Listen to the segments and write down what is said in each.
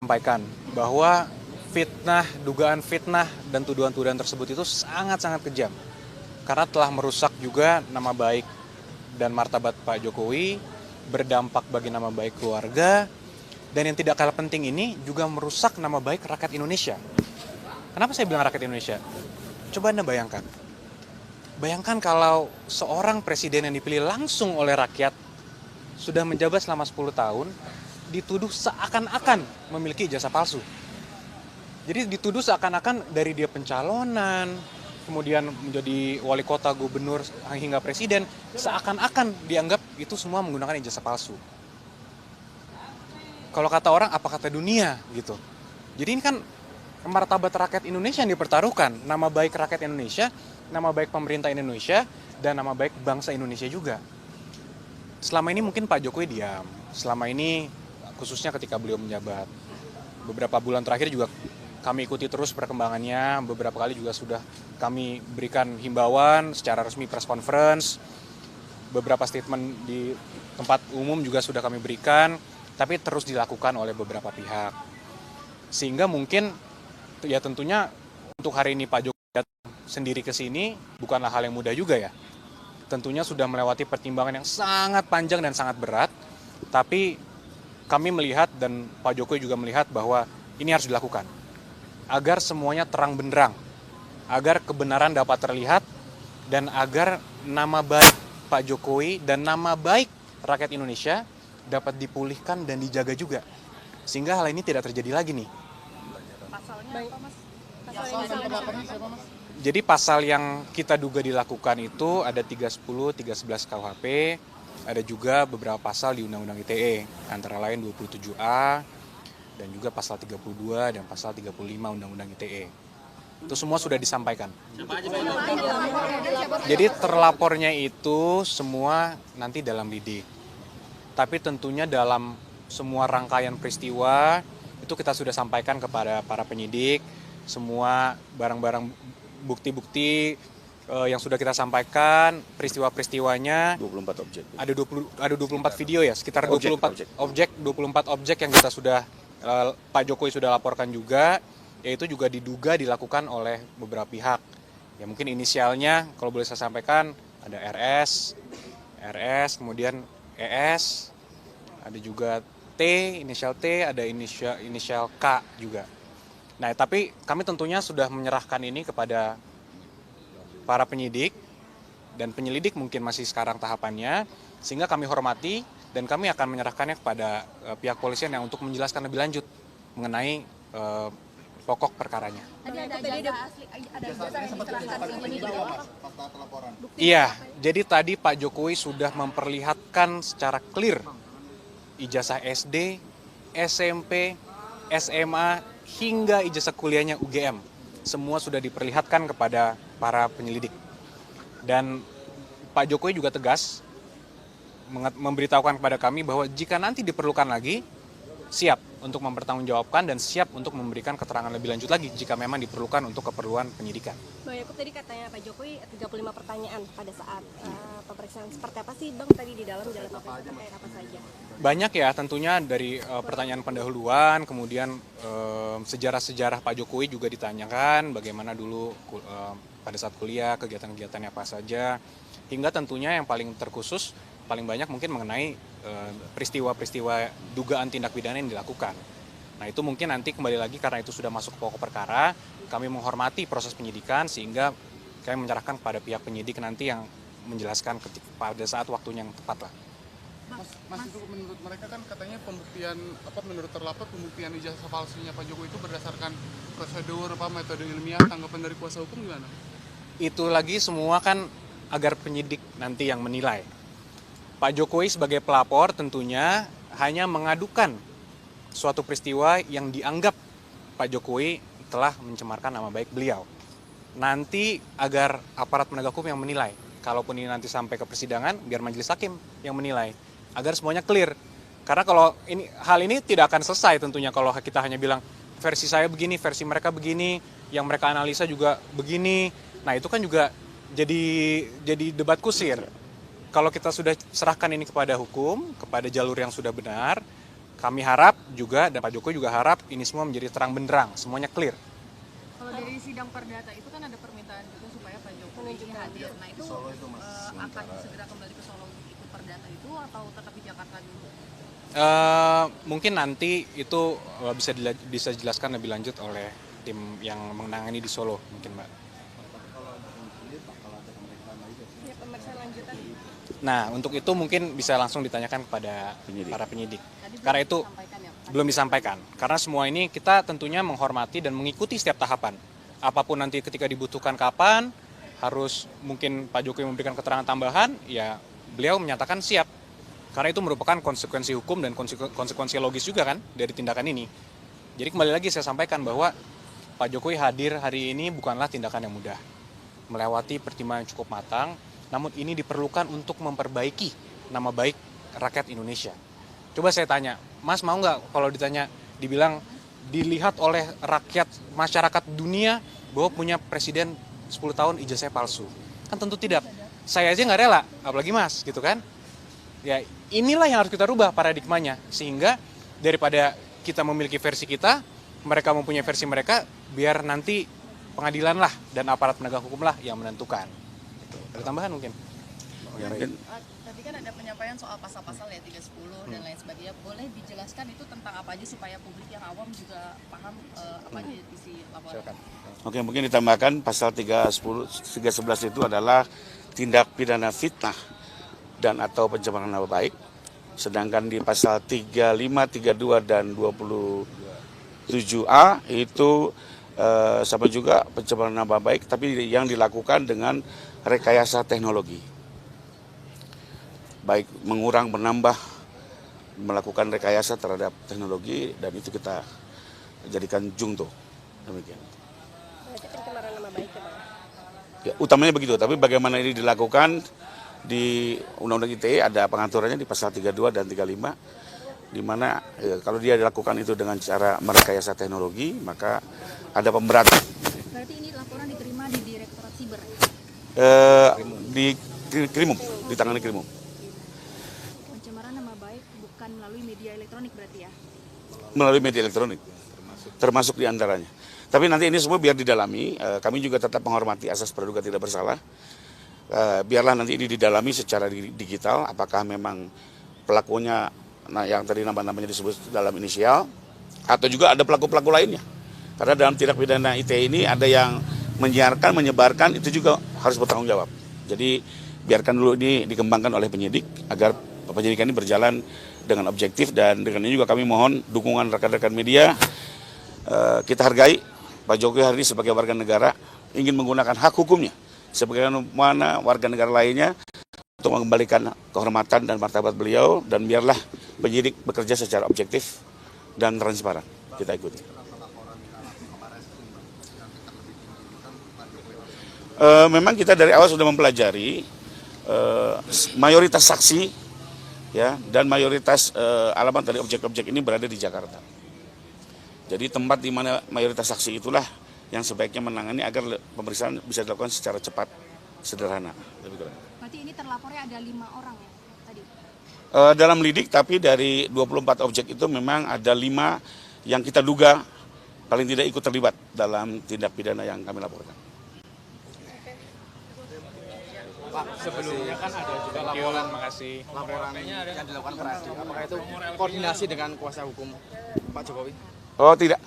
Sampaikan bahwa dugaan fitnah dan tuduhan-tuduhan tersebut itu sangat-sangat kejam. Karena telah merusak juga nama baik dan martabat Pak Jokowi, berdampak bagi nama baik keluarga, dan yang tidak kalah penting ini juga merusak nama baik rakyat Indonesia. Kenapa saya bilang rakyat Indonesia? Coba Anda bayangkan. Bayangkan kalau seorang presiden yang dipilih langsung oleh rakyat sudah menjabat selama 10 tahun, dituduh seakan-akan memiliki ijazah palsu. Jadi dituduh seakan-akan dari dia pencalonan, kemudian menjadi wali kota, gubernur, hingga presiden, seakan-akan dianggap itu semua menggunakan ijazah palsu. Kalau kata orang, apa kata dunia gitu. Jadi ini kan martabat rakyat Indonesia yang dipertaruhkan, nama baik rakyat Indonesia, nama baik pemerintah Indonesia, dan nama baik bangsa Indonesia juga. Selama ini mungkin Pak Jokowi diam, selama ini khususnya ketika beliau menjabat. Beberapa bulan terakhir juga kami ikuti terus perkembangannya, beberapa kali juga sudah kami berikan himbauan secara resmi press conference, beberapa statement di tempat umum juga sudah kami berikan, tapi terus dilakukan oleh beberapa pihak. Sehingga mungkin ya tentunya untuk hari ini Pak Jokowi datang sendiri ke sini bukanlah hal yang mudah juga ya. Tentunya sudah melewati pertimbangan yang sangat panjang dan sangat berat, tapi kami melihat dan Pak Jokowi juga melihat bahwa ini harus dilakukan agar semuanya terang benderang, agar kebenaran dapat terlihat, dan agar nama baik Pak Jokowi dan nama baik rakyat Indonesia dapat dipulihkan dan dijaga juga, sehingga hal ini tidak terjadi lagi nih. Pasalnya apa, Mas? Mas? Jadi pasal yang kita duga dilakukan itu ada 310, 311 KUHP, ada juga beberapa pasal di Undang-Undang ITE, antara lain 27A, dan juga pasal 32 dan pasal 35 Undang-Undang ITE. Itu semua sudah disampaikan. Jadi terlapornya itu semua nanti dalam lidik. Tapi tentunya dalam semua rangkaian peristiwa, itu kita sudah sampaikan kepada para penyidik, semua barang-barang bukti-bukti yang sudah kita sampaikan, peristiwa-peristiwanya 24 objek. Ada 24 video ya, sekitar 24 objek yang kita sudah Pak Jokowi sudah laporkan juga, yaitu juga diduga dilakukan oleh beberapa pihak. Ya mungkin inisialnya kalau boleh saya sampaikan ada RS, kemudian ES, ada juga T, inisial T, ada inisial K juga. Nah, tapi kami tentunya sudah menyerahkan ini kepada para penyidik, dan penyelidik mungkin masih sekarang tahapannya, sehingga kami hormati dan kami akan menyerahkannya kepada pihak polisian yang untuk menjelaskan lebih lanjut mengenai pokok perkaranya. Iya, jadi tadi Pak Jokowi sudah memperlihatkan secara clear ijazah SD, SMP, SMA, hingga ijazah kuliahnya UGM. Semua sudah diperlihatkan kepada para penyelidik. Dan Pak Jokowi juga tegas memberitahukan kepada kami bahwa jika nanti diperlukan lagi, siap untuk mempertanggungjawabkan dan siap untuk memberikan keterangan lebih lanjut lagi jika memang diperlukan untuk keperluan penyidikan. Bang Yakub tadi katanya Pak Jokowi 35 pertanyaan pada saat pemeriksaan. Seperti apa sih Bang tadi di dalam jalan terkait apa saja? Banyak ya, tentunya dari pertanyaan pendahuluan, kemudian sejarah-sejarah Pak Jokowi juga ditanyakan, bagaimana dulu pada saat kuliah, kegiatan-kegiatannya apa saja, hingga tentunya yang paling terkhusus, paling banyak mungkin mengenai peristiwa-peristiwa dugaan tindak pidana yang dilakukan. Nah itu mungkin nanti kembali lagi karena itu sudah masuk ke pokok perkara, kami menghormati proses penyidikan sehingga kami menyerahkan kepada pihak penyidik nanti yang menjelaskan pada saat waktunya yang tepat lah. Mas itu menurut mereka kan katanya pembuktian menurut terlapor pembuktian ijazah palsunya Pak Jokowi itu berdasarkan prosedur metode ilmiah, tanggapan dari kuasa hukum gimana? Itu lagi semua kan agar penyidik nanti yang menilai. Pak Jokowi sebagai pelapor tentunya hanya mengadukan suatu peristiwa yang dianggap Pak Jokowi telah mencemarkan nama baik beliau. Nanti agar aparat penegak hukum yang menilai. Kalaupun ini nanti sampai ke persidangan, biar majelis hakim yang menilai. Agar semuanya clear. Karena kalau hal ini tidak akan selesai tentunya kalau kita hanya bilang versi saya begini, versi mereka begini, yang mereka analisa juga begini. Nah itu kan juga jadi debat kusir. Kalau kita sudah serahkan ini kepada hukum, kepada jalur yang sudah benar, kami harap juga, dan Pak Jokowi juga harap ini semua menjadi terang benderang, semuanya clear. Kalau dari sidang perdata itu kan ada permintaan juga supaya Pak Jokowi hadir. Nah itu akan segera kembali ke Solo untuk ikut perdata itu atau tetap di Jakarta dulu? Mungkin nanti itu bisa dijelaskan lebih lanjut oleh tim yang menangani di Solo, mungkin Mbak. Ya, pemeriksaan lanjutan. Nah, untuk itu mungkin bisa langsung ditanyakan kepada para penyidik. Karena itu Sampaikan ya, Pak. belum disampaikan. Karena semua ini kita tentunya menghormati dan mengikuti setiap tahapan. Apapun nanti ketika dibutuhkan kapan, harus mungkin Pak Jokowi memberikan keterangan tambahan, ya beliau menyatakan siap. Karena itu merupakan konsekuensi hukum dan konsekuensi logis juga kan dari tindakan ini. Jadi kembali lagi saya sampaikan bahwa Pak Jokowi hadir hari ini bukanlah tindakan yang mudah. Melewati pertimbangan yang cukup matang, namun ini diperlukan untuk memperbaiki nama baik rakyat Indonesia. Coba saya tanya, Mas mau nggak kalau dibilang dilihat oleh rakyat masyarakat dunia bahwa punya presiden 10 tahun ijazahnya palsu? Kan tentu tidak. Saya aja nggak rela, apalagi Mas, gitu kan? Ya inilah yang harus kita rubah paradigmanya, sehingga daripada kita memiliki versi kita, mereka mempunyai versi mereka, biar nanti pengadilan lah dan aparat penegak hukum lah yang menentukan. Gitu. Ada tambahan mungkin? Tadi kan ada penyampaian soal pasal-pasal ya 310 dan lain sebagainya. Boleh dijelaskan itu tentang apa aja supaya publik yang awam juga paham apa aja isi laporan? Silakan. Oke, mungkin ditambahkan pasal 311 itu adalah tindak pidana fitnah dan atau pencemaran nama baik. Sedangkan di pasal 35, 32 dan 27A itu sama juga pencemaran nama baik, tapi yang dilakukan dengan rekayasa teknologi. Baik mengurang, menambah, melakukan rekayasa terhadap teknologi, dan itu kita jadikan jungto. Demikian. Berarti pencemaran nama baik ya, Bang? Ya, utamanya begitu, tapi bagaimana ini dilakukan di Undang-Undang ITE ada pengaturannya di pasal 32 dan 35, di mana kalau dia dilakukan itu dengan cara merekayasa teknologi, maka ada pemberatan. Berarti ini laporan diterima di Direktorat Siber? Di Krimum, ditangani Krimum. Pencemaran nama baik bukan melalui media elektronik berarti ya? Melalui media elektronik, termasuk diantaranya. Tapi nanti ini semua biar didalami, kami juga tetap menghormati asas praduga tidak bersalah. Biarlah nanti ini didalami secara digital, apakah memang pelakunya yang tadi nama-namanya disebut dalam inisial, atau juga ada pelaku-pelaku lainnya. Karena dalam tindak pidana ITE ini ada yang menyiarkan, menyebarkan, itu juga harus bertanggung jawab. Jadi biarkan dulu ini dikembangkan oleh penyidik agar penyidikan ini berjalan dengan objektif, dan dengan ini juga kami mohon dukungan rekan-rekan media. Kita hargai Pak Jokowi hari ini sebagai warga negara ingin menggunakan hak hukumnya sebagaimana warga negara lainnya untuk mengembalikan kehormatan dan martabat beliau, dan biarlah penyidik bekerja secara objektif dan transparan. Kita ikuti. Memang kita dari awal sudah mempelajari mayoritas saksi ya, dan mayoritas alamat dari objek-objek ini berada di Jakarta. Jadi tempat di mana mayoritas saksi itulah yang sebaiknya menangani agar pemeriksaan bisa dilakukan secara cepat, sederhana. Berarti ini terlapornya ada 5 orang ya tadi? Dalam lidik, tapi dari 24 objek itu memang ada 5 yang kita duga paling tidak ikut terlibat dalam tindak pidana yang kami laporkan. Pak, sebelumnya kan ada juga laporan yang dilakukan per Adi. Apakah itu koordinasi dengan kuasa hukum Pak Jokowi? Oh tidak,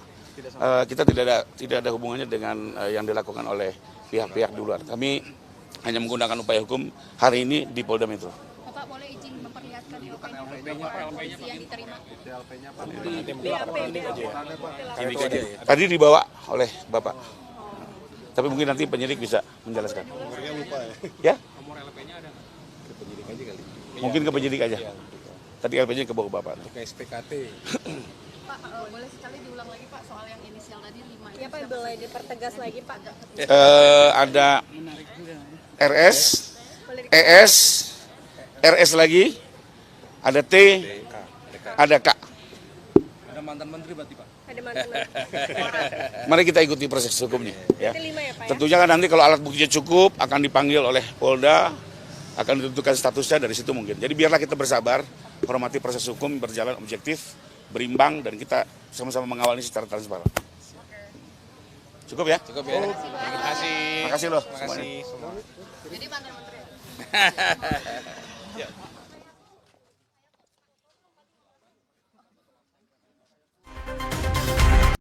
kita tidak ada hubungannya dengan yang dilakukan oleh pihak-pihak di luar. Kami hanya menggunakan upaya hukum hari ini di Polda Metro. Bapak boleh izin memperlihatkan LP-nya yang diterima? Tadi dibawa oleh Bapak. Tapi mungkin nanti penyidik bisa menjelaskan. Ya? Mungkin ke penyidik aja. Tadi LP-nya ke bawah Bapak. Ke SPKT. Pak, boleh sekali diulang lagi Pak soal yang inisial tadi 5? Ya Pak, boleh dipertegas lagi Pak. Ada RS, ES, RS lagi, ada T, ada K. Ada mantan menteri berarti Pak? Ada mantan. Mari kita ikuti proses hukumnya. Ya. Itu 5 ya Pak ya? Tentunya kan nanti kalau alat buktinya cukup akan dipanggil oleh Polda, akan ditentukan statusnya dari situ mungkin. Jadi biarlah kita bersabar, hormati proses hukum berjalan objektif, berimbang, dan kita sama-sama mengawal ini secara transparan. Cukup ya? Cukup ya. Terima kasih. Terima kasih loh Terima kasih semua. Jadi mantan menteri. Ya.